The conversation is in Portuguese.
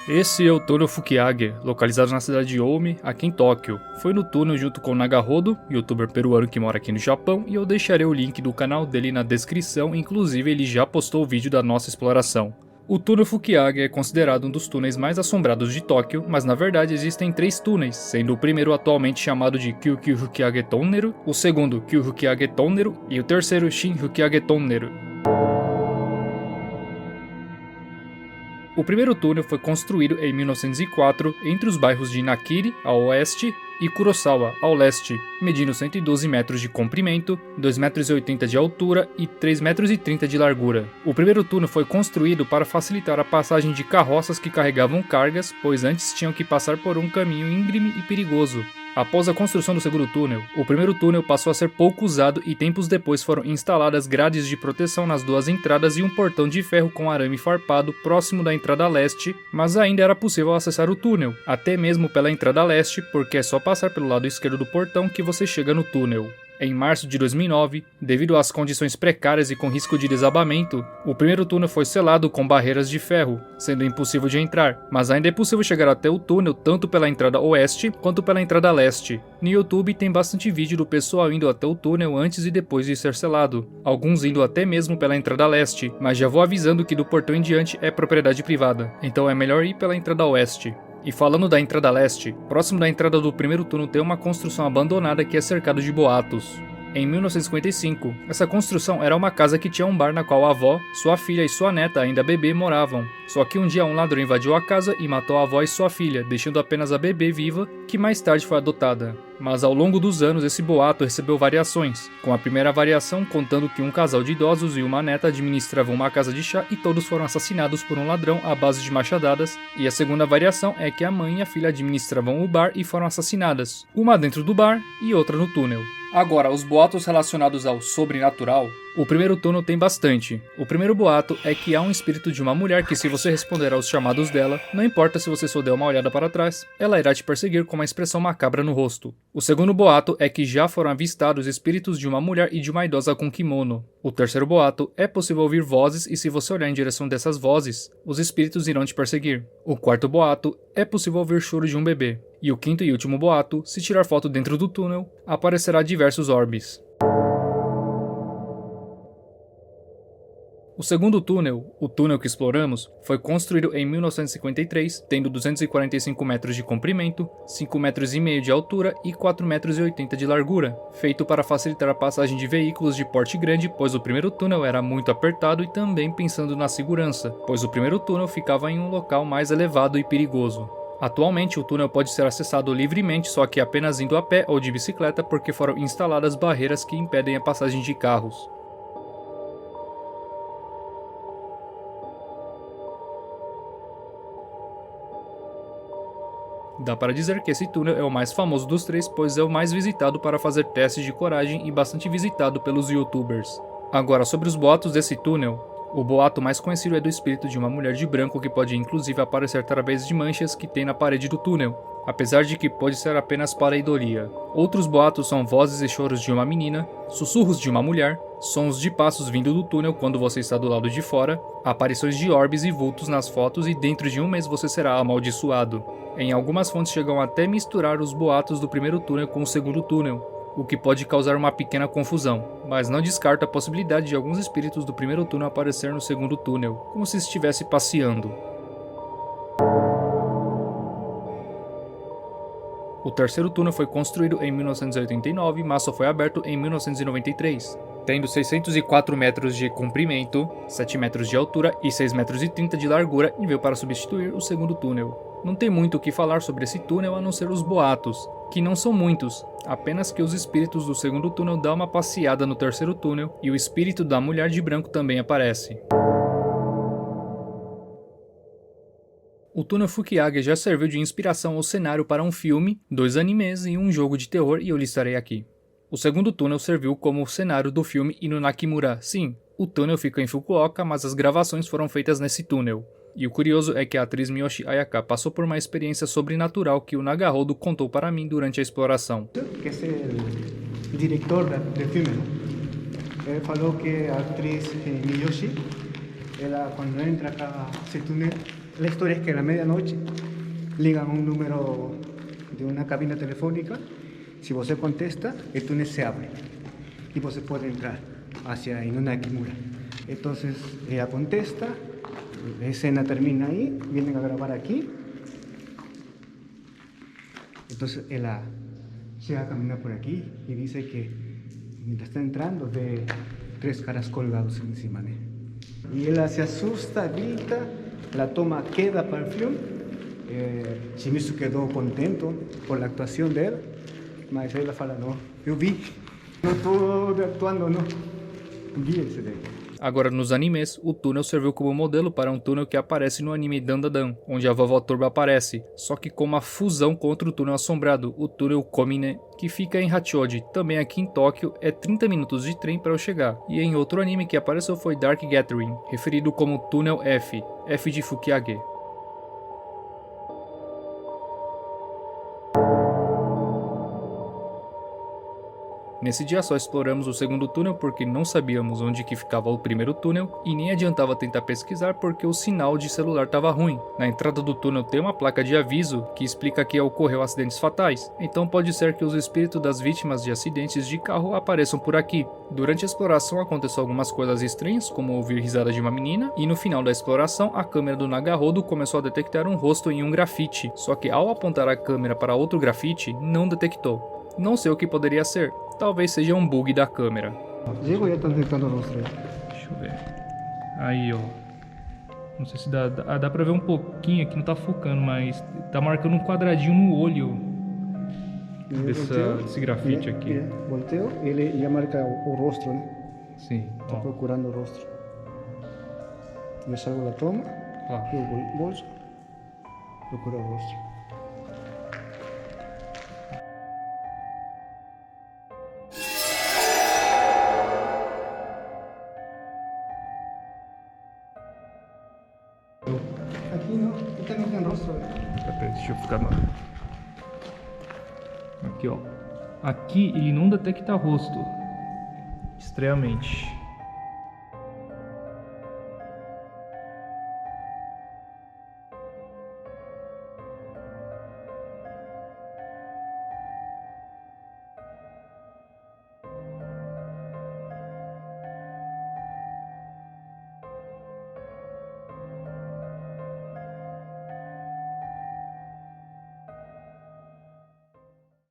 Esse é o túnel Fukiage, localizado na cidade de Ome, aqui em Tóquio. Foi no túnel junto com o Nagahodo, youtuber peruano que mora aqui no Japão, e eu deixarei o link do canal dele na descrição, inclusive ele já postou o vídeo da nossa exploração. O túnel Fukiage é considerado um dos túneis mais assombrados de Tóquio, mas na verdade existem 3 túneis, sendo o primeiro atualmente chamado de Kyukyu Fukiage Tonneru, o segundo Kyu Fukiage Tonneru e o terceiro Shin Fukiage Tonneru. O primeiro túnel foi construído em 1904 entre os bairros de Nakiri, ao oeste, e Kurosawa, ao leste, medindo 112 metros de comprimento, 2,80 metros de altura e 3,30 metros de largura. O primeiro túnel foi construído para facilitar a passagem de carroças que carregavam cargas, pois antes tinham que passar por um caminho íngreme e perigoso. Após a construção do segundo túnel, o primeiro túnel passou a ser pouco usado e tempos depois foram instaladas grades de proteção nas 2 entradas e um portão de ferro com arame farpado próximo da entrada leste, mas ainda era possível acessar o túnel, até mesmo pela entrada leste, porque é só passar pelo lado esquerdo do portão que você chega no túnel. Em março de 2009, devido às condições precárias e com risco de desabamento, o primeiro túnel foi selado com barreiras de ferro, sendo impossível de entrar, mas ainda é possível chegar até o túnel tanto pela entrada oeste quanto pela entrada leste. No YouTube tem bastante vídeo do pessoal indo até o túnel antes e depois de ser selado, alguns indo até mesmo pela entrada leste, mas já vou avisando que do portão em diante é propriedade privada, então é melhor ir pela entrada oeste. E falando da entrada leste, próximo da entrada do primeiro túnel tem uma construção abandonada que é cercado de boatos. Em 1955, essa construção era uma casa que tinha um bar na qual a avó, sua filha e sua neta, ainda bebê, moravam. Só que um dia um ladrão invadiu a casa e matou a avó e sua filha, deixando apenas a bebê viva, que mais tarde foi adotada. Mas ao longo dos anos esse boato recebeu variações, com a primeira variação contando que um casal de idosos e uma neta administravam uma casa de chá e todos foram assassinados por um ladrão à base de machadadas, e a segunda variação é que a mãe e a filha administravam o bar e foram assassinadas, uma dentro do bar e outra no túnel. Agora, os boatos relacionados ao sobrenatural. O primeiro túnel tem bastante. O primeiro boato é que há um espírito de uma mulher que, se você responder aos chamados dela, não importa se você só der uma olhada para trás, ela irá te perseguir com uma expressão macabra no rosto. O segundo boato é que já foram avistados espíritos de uma mulher e de uma idosa com kimono. O terceiro boato é possível ouvir vozes e, se você olhar em direção dessas vozes, os espíritos irão te perseguir. O quarto boato é possível ouvir choro de um bebê. E o quinto e último boato, se tirar foto dentro do túnel, aparecerá diversos orbes. O segundo túnel, o túnel que exploramos, foi construído em 1953, tendo 245 metros de comprimento, 5,5 metros de altura e 4,80 metros de largura, feito para facilitar a passagem de veículos de porte grande, pois o primeiro túnel era muito apertado e também pensando na segurança, pois o primeiro túnel ficava em um local mais elevado e perigoso. Atualmente o túnel pode ser acessado livremente, só que apenas indo a pé ou de bicicleta, porque foram instaladas barreiras que impedem a passagem de carros. Dá para dizer que esse túnel é o mais famoso dos 3, pois é o mais visitado para fazer testes de coragem e bastante visitado pelos youtubers. Agora, sobre os boatos desse túnel, o boato mais conhecido é do espírito de uma mulher de branco que pode inclusive aparecer através de manchas que tem na parede do túnel, apesar de que pode ser apenas pareidolia. Outros boatos são vozes e choros de uma menina, sussurros de uma mulher, sons de passos vindo do túnel quando você está do lado de fora, aparições de orbes e vultos nas fotos e dentro de um mês você será amaldiçoado. Em algumas fontes chegam até misturar os boatos do primeiro túnel com o segundo túnel, o que pode causar uma pequena confusão, mas não descarta a possibilidade de alguns espíritos do primeiro túnel aparecer no segundo túnel, como se estivesse passeando. O terceiro túnel foi construído em 1989, mas só foi aberto em 1993, tendo 604 metros de comprimento, 7 metros de altura e 6,30 metros de largura, e veio para substituir o segundo túnel. Não tem muito o que falar sobre esse túnel a não ser os boatos, que não são muitos, apenas que os espíritos do segundo túnel dão uma passeada no terceiro túnel e o espírito da mulher de branco também aparece. O túnel Fukiage já serviu de inspiração ao cenário para um filme, 2 animes e um jogo de terror, e eu listarei aqui. O segundo túnel serviu como cenário do filme Inu Nakimura. Sim, o túnel fica em Fukuoka, mas as gravações foram feitas nesse túnel. E o curioso é que a atriz Miyoshi Ayaka passou por uma experiência sobrenatural que o Nagahodo contou para mim durante a exploração. Que é o diretor do filme, ele falou que a atriz Miyoshi, ela quando entra a esse túnel, La historia es que a la medianoche ligan un número de una cabina telefónica. Si você contesta, el túnel se abre y você puede entrar hacia Inuna Kimura. Entonces ella contesta, la escena termina ahí, vienen a grabar aquí. Entonces ella llega a caminar por aquí y dice que mientras está entrando ve 3 caras colgados encima de él. Y ella se asusta, grita, la toma queda para el filme. Shimizu quedó contento por la actuación de él, mas ela fala, não, eu vi, não estou atuando, não, vi esse daí. Agora, nos animes, o túnel serviu como modelo para um túnel que aparece no anime Dandadan, onde a Vovó Turba aparece, só que com uma fusão contra o túnel assombrado, o túnel Komine, que fica em Hachioji, também aqui em Tóquio, é 30 minutos de trem para eu chegar. E em outro anime que apareceu foi Dark Gathering, referido como Túnel F, F de Fukiage. Nesse dia só exploramos o segundo túnel porque não sabíamos onde que ficava o primeiro túnel e nem adiantava tentar pesquisar porque o sinal de celular estava ruim. Na entrada do túnel tem uma placa de aviso que explica que ocorreu acidentes fatais, então pode ser que os espíritos das vítimas de acidentes de carro apareçam por aqui. Durante a exploração aconteceu algumas coisas estranhas, como ouvir risada de uma menina, e no final da exploração a câmera do Nagarodo começou a detectar um rosto em um grafite, só que ao apontar a câmera para outro grafite, não detectou. Não sei o que poderia ser, talvez seja um bug da câmera. Diego já está detectando o rosto aí. Deixa eu ver. Aí, ó. Não sei se dá pra ver um pouquinho aqui, não tá focando, mas tá marcando um quadradinho no olho desse grafite aqui. Volteo e ele já marca o rosto, né? Sim, Está ó. procurando o rosto. Eu salgo da toma, Ó. eu bolso, procuro o rosto. Aqui não, aqui não tem rosto. Peraí, deixa eu ficar no... Aqui, ó. Aqui ele não detecta rosto. Estranhamente.